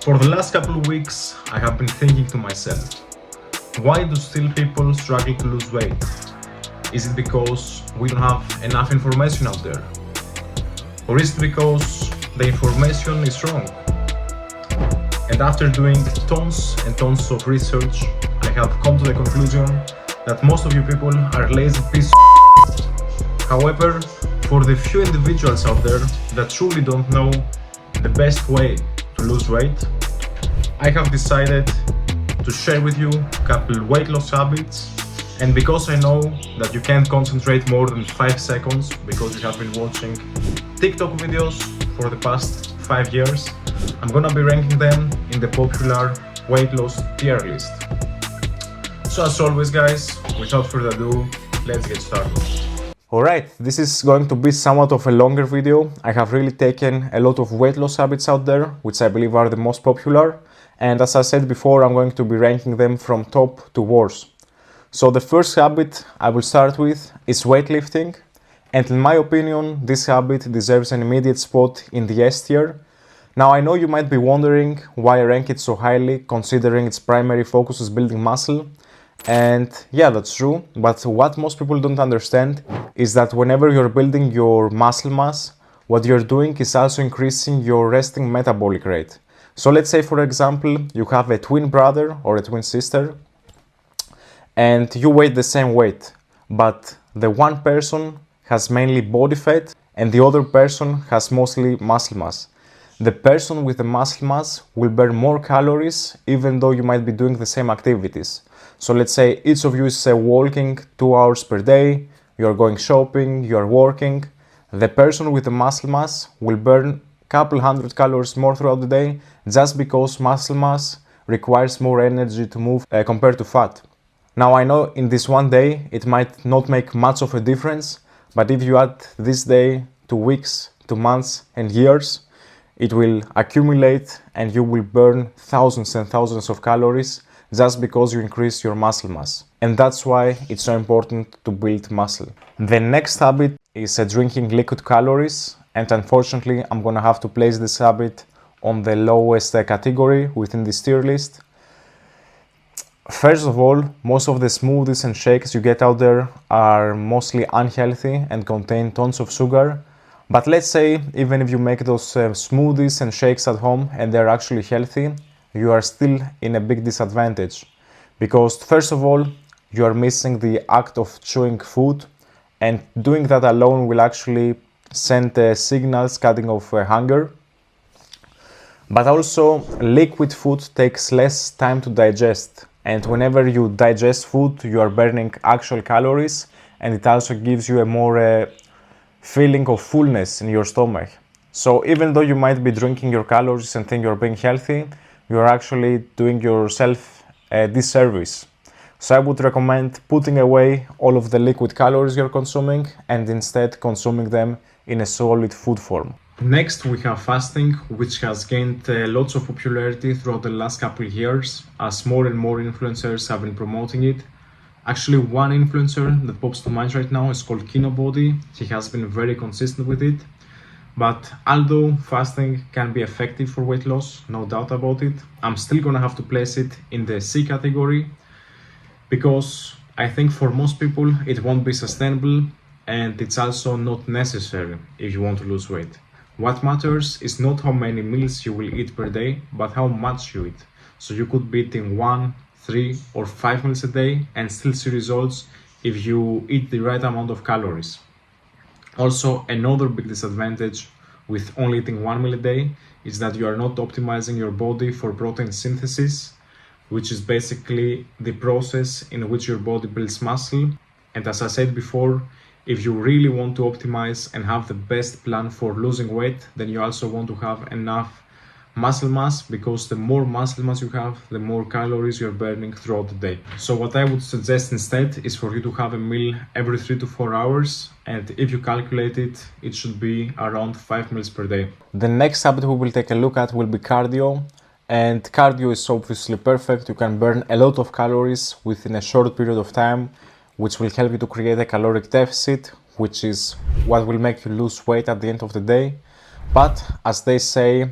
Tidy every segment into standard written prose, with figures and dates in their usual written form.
For the last couple of weeks, I have been thinking to myself, why do still people struggle to lose weight? Is it because we don't have enough information out there? Or is it because the information is wrong? And after doing tons and tons of research, I have come to the conclusion that most of you people are lazy pieces of shit. However, for the few individuals out there that truly don't know the best way to lose weight, I have decided to share with you a couple weight loss habits. And because I know that you can't concentrate more than 5 seconds because you have been watching TikTok videos for the past 5 years, I'm gonna be ranking them in the popular weight loss tier list. So as always guys, without further ado, let's get started. Alright, this is going to be somewhat of a longer video. I have really taken a lot of weight loss habits out there, which I believe are the most popular. And as I said before, I'm going to be ranking them from top to worst. So the first habit I will start with is weightlifting. And in my opinion, this habit deserves an immediate spot in the S tier. Now I know you might be wondering why I rank it so highly, considering its primary focus is building muscle. And yeah, that's true, but what most people don't understand is that whenever you're building your muscle mass, what you're doing is also increasing your resting metabolic rate. So let's say, for example, you have a twin brother or a twin sister and you weigh the same weight, but the one person has mainly body fat and the other person has mostly muscle mass. The person with the muscle mass will burn more calories even though you might be doing the same activities. So let's say each of you is walking 2 hours per day, you're going shopping, you're working. The person with the muscle mass will burn a couple hundred calories more throughout the day just because muscle mass requires more energy to move compared to fat. Now I know in this one day it might not make much of a difference, but if you add this day to weeks, to months and years, it will accumulate and you will burn thousands and thousands of calories just because you increase your muscle mass. And that's why it's so important to build muscle. The next habit is drinking liquid calories. And unfortunately, I'm gonna have to place this habit on the lowest category within this tier list. First of all, most of the smoothies and shakes you get out there are mostly unhealthy and contain tons of sugar. But let's say, even if you make those smoothies and shakes at home and they're actually healthy, you are still in a big disadvantage. Because first of all, you are missing the act of chewing food, and doing that alone will actually send signals cutting off hunger. But also, liquid food takes less time to digest. And whenever you digest food, you are burning actual calories, and it also gives you a more feeling of fullness in your stomach. So even though you might be drinking your calories and think you're being healthy, you're actually doing yourself a disservice. So I would recommend putting away all of the liquid calories you're consuming and instead consuming them in a solid food form. Next we have fasting, which has gained lots of popularity throughout the last couple of years as more and more influencers have been promoting it. Actually, one influencer that pops to mind right now is called Kinobody. He has been very consistent with it. But although fasting can be effective for weight loss, no doubt about it, I'm still gonna have to place it in the C category because I think for most people it won't be sustainable and it's also not necessary if you want to lose weight. What matters is not how many meals you will eat per day, but how much you eat. So you could be eating 1, 3 or 5 meals a day and still see results if you eat the right amount of calories. Also, another big disadvantage with only eating 1 meal a day is that you are not optimizing your body for protein synthesis, which is basically the process in which your body builds muscle. And as I said before, if you really want to optimize and have the best plan for losing weight, then you also want to have enough muscle mass, because the more muscle mass you have, the more calories you're burning throughout the day. So what I would suggest instead is for you to have a meal every 3 to 4 hours, and if you calculate it, it should be around 5 meals per day. The next habit we will take a look at will be cardio. And cardio is obviously perfect. You can burn a lot of calories within a short period of time, which will help you to create a caloric deficit, which is what will make you lose weight at the end of the day. But as they say,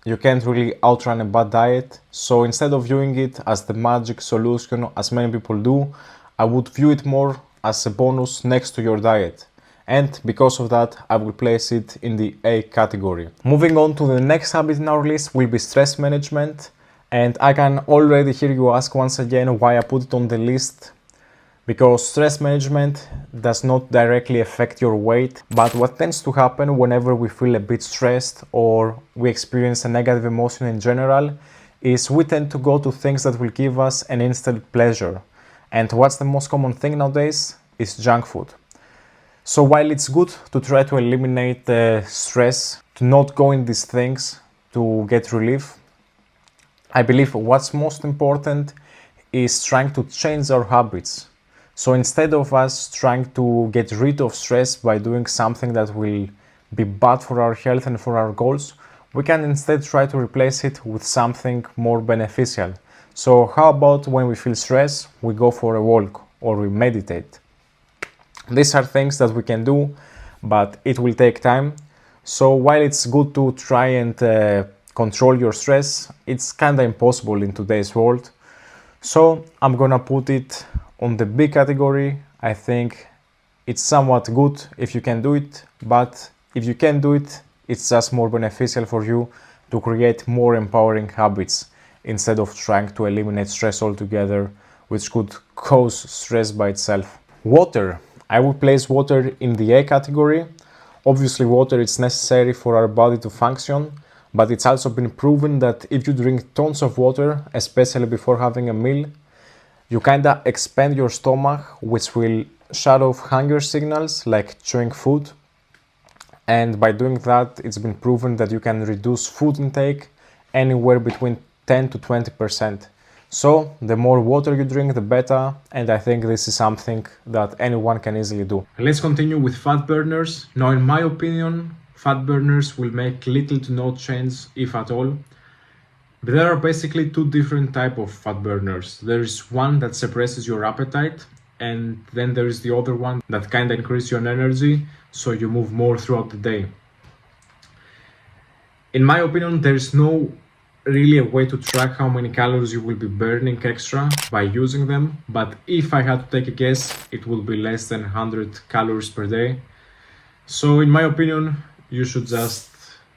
you can't really outrun a bad diet. So instead of viewing it as the magic solution, as many people do, I would view it more as a bonus next to your diet. And because of that, I will place it in the A category. Moving on to the next habit in our list will be stress management. And I can already hear you ask once again why I put it on the list. Because stress management does not directly affect your weight, but what tends to happen whenever we feel a bit stressed or we experience a negative emotion in general is we tend to go to things that will give us an instant pleasure. And what's the most common thing nowadays is junk food. So while it's good to try to eliminate the stress, to not go in these things to get relief, I believe what's most important is trying to change our habits. So instead of us trying to get rid of stress by doing something that will be bad for our health and for our goals, we can instead try to replace it with something more beneficial. So how about when we feel stress, we go for a walk or we meditate? These are things that we can do, but it will take time. So while it's good to try and control your stress, it's kind of impossible in today's world. So I'm gonna put it on the B category. I think it's somewhat good if you can do it, but if you can do it, it's just more beneficial for you to create more empowering habits instead of trying to eliminate stress altogether, which could cause stress by itself. Water. I would place water in the A category. Obviously, water is necessary for our body to function, but it's also been proven that if you drink tons of water, especially before having a meal, you kinda expand your stomach, which will shut off hunger signals like chewing food. And by doing that, it's been proven that you can reduce food intake anywhere between 10 to 20%. So the more water you drink, the better. And I think this is something that anyone can easily do. Let's continue with fat burners. Now, in my opinion, fat burners will make little to no change, if at all. But there are basically two different types of fat burners. There is one that suppresses your appetite, and then there is the other one that kind of increases your energy, so you move more throughout the day. In my opinion, there is no really a way to track how many calories you will be burning extra by using them, but if I had to take a guess, it will be less than 100 calories per day. So in my opinion, you should just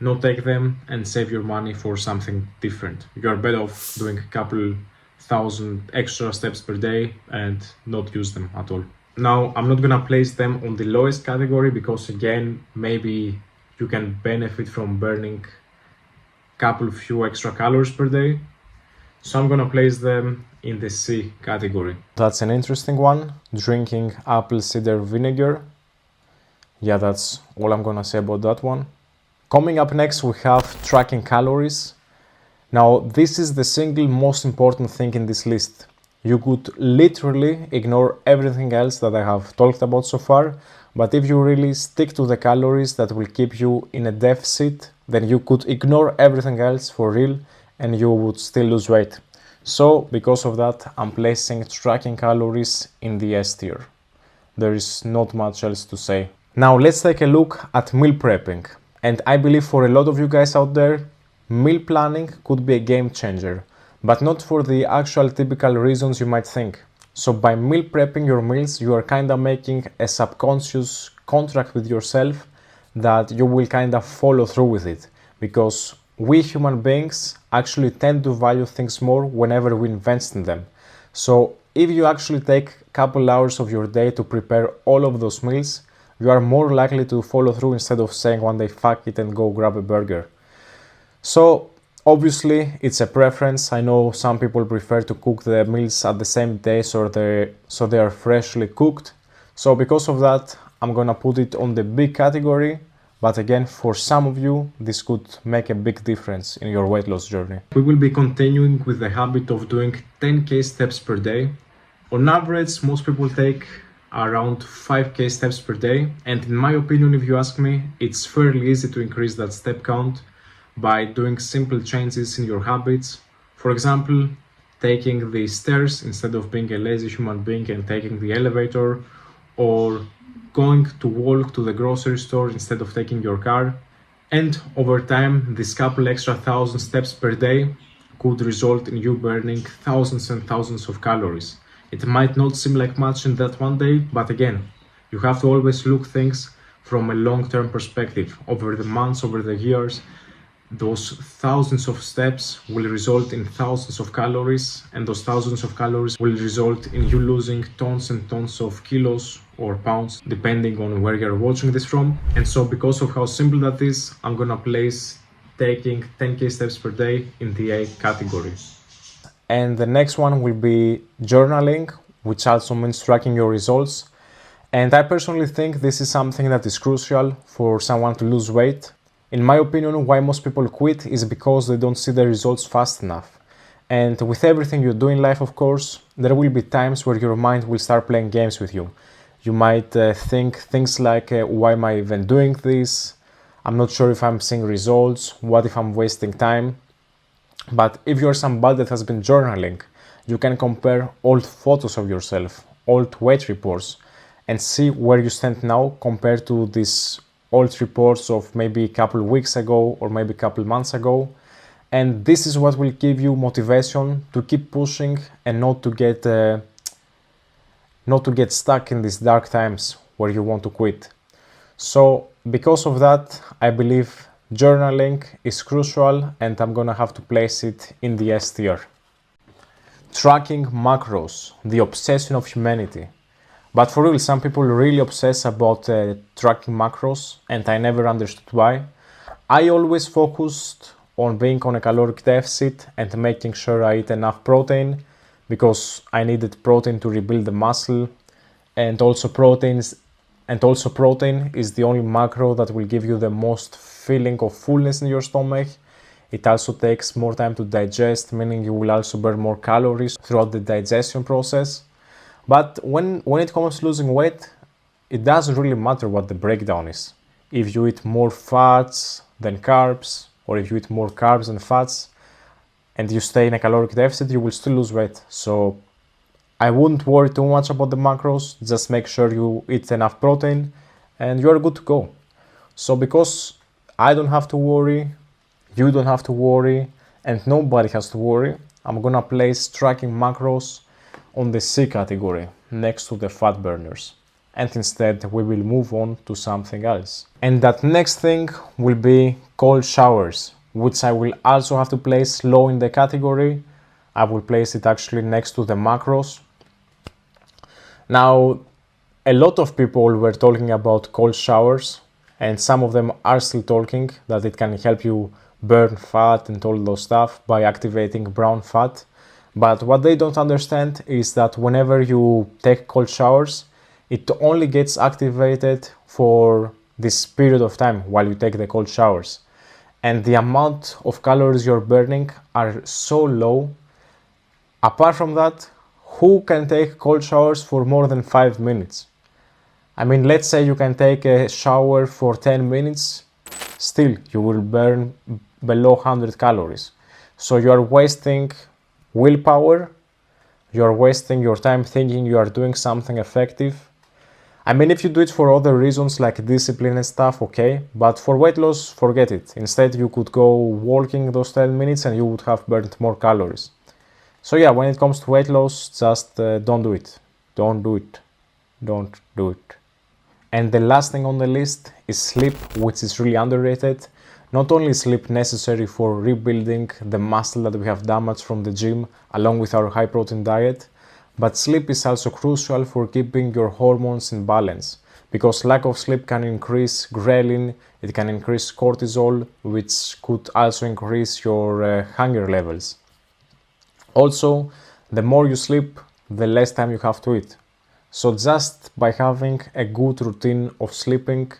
not take them and save your money for something different. You are better off doing a couple thousand extra steps per day and not use them at all. Now, I'm not gonna place them on the lowest category because again, maybe you can benefit from burning a couple few extra calories per day. So I'm gonna place them in the C category. That's an interesting one. Drinking apple cider vinegar. Yeah, that's all I'm gonna say about that one. Coming up next, we have tracking calories. Now, this is the single most important thing in this list. You could literally ignore everything else that I have talked about so far, but if you really stick to the calories that will keep you in a deficit, then you could ignore everything else for real and you would still lose weight. So, because of that, I'm placing tracking calories in the S tier. There is not much else to say. Now, let's take a look at meal prepping. And I believe for a lot of you guys out there, meal planning could be a game changer, but not for the actual typical reasons you might think. So by meal prepping your meals, you are kinda making a subconscious contract with yourself that you will kinda follow through with it. Because we human beings actually tend to value things more whenever we invest in them. So if you actually take a couple hours of your day to prepare all of those meals, you are more likely to follow through instead of saying one day fuck it and go grab a burger. So obviously it's a preference. I know some people prefer to cook the meals at the same day so they are freshly cooked. So because of that, I'm gonna put it on the B category. But again, for some of you, this could make a big difference in your weight loss journey. We will be continuing with the habit of doing 10k steps per day. On average, most people take around 5k steps per day, and in my opinion, if you ask me, it's fairly easy to increase that step count by doing simple changes in your habits. For example, taking the stairs instead of being a lazy human being and taking the elevator, or going to walk to the grocery store instead of taking your car. And over time, this couple extra 1,000 steps per day could result in you burning thousands and thousands of calories. It might not seem like much in that one day, but again, you have to always look things from a long-term perspective. Over the months, over the years, those thousands of steps will result in thousands of calories, and those thousands of calories will result in you losing tons and tons of kilos or pounds, depending on where you're watching this from. And so because of how simple that is, I'm gonna place taking 10k steps per day in the A category. And the next one will be journaling, which also means tracking your results. And I personally think this is something that is crucial for someone to lose weight. In my opinion, why most people quit is because they don't see the results fast enough. And with everything you do in life, of course, there will be times where your mind will start playing games with you. You might think things like, why am I even doing this? I'm not sure if I'm seeing results. What if I'm wasting time? But if you're somebody that has been journaling, you can compare old photos of yourself, old weight reports, and see where you stand now compared to these old reports of maybe a couple of weeks ago or maybe a couple of months ago. And this is what will give you motivation to keep pushing and not to get stuck in these dark times where you want to quit. So because of that, I believe journaling is crucial, and I'm gonna have to place it in the S tier. Tracking macros, the obsession of humanity. But for real, some people really obsess about tracking macros, and I never understood why. I always focused on being on a caloric deficit and making sure I eat enough protein, because I needed protein to rebuild the muscle, and also protein is the only macro that will give you the most feeling of fullness in your stomach. It also takes more time to digest, meaning you will also burn more calories throughout the digestion process. But when it comes to losing weight, it doesn't really matter what the breakdown is. If you eat more fats than carbs, or if you eat more carbs than fats, and you stay in a caloric deficit, you will still lose weight. So I wouldn't worry too much about the macros. Just make sure you eat enough protein and you're good to go. So because I don't have to worry, you don't have to worry, and nobody has to worry, I'm gonna place tracking macros on the C category next to the fat burners. And instead we will move on to something else. And that next thing will be cold showers, which I will also have to place low in the category. I will place it actually next to the macros. Now, a lot of people were talking about cold showers, and some of them are still talking that it can help you burn fat and all those stuff by activating brown fat. But what they don't understand is that whenever you take cold showers, it only gets activated for this period of time while you take the cold showers. And the amount of calories you're burning are so low. Apart from that, who can take cold showers for more than 5 minutes? I mean, let's say you can take a shower for 10 minutes, still you will burn below 100 calories. So you are wasting willpower, you are wasting your time thinking you are doing something effective. I mean, if you do it for other reasons like discipline and stuff, okay, but for weight loss, forget it. Instead, you could go walking those 10 minutes and you would have burned more calories. So yeah, when it comes to weight loss, just don't do it. Don't do it. Don't do it. And the last thing on the list is sleep, which is really underrated. Not only is sleep necessary for rebuilding the muscle that we have damaged from the gym along with our high protein diet, but sleep is also crucial for keeping your hormones in balance, because lack of sleep can increase ghrelin, it can increase cortisol, which could also increase your hunger levels. Also, the more you sleep, the less time you have to eat. So just by having a good routine of sleeping,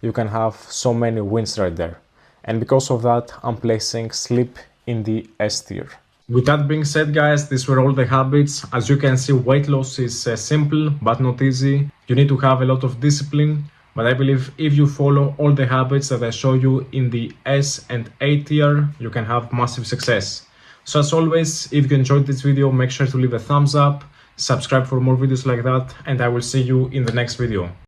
you can have so many wins right there. And because of that, I'm placing sleep in the S tier. With that being said, guys, these were all the habits. As you can see, weight loss is simple but not easy. You need to have a lot of discipline, but I believe if you follow all the habits that I show you in the S and A tier, you can have massive success. So as always, if you enjoyed this video, make sure to leave a thumbs up, subscribe for more videos like that, and I will see you in the next video.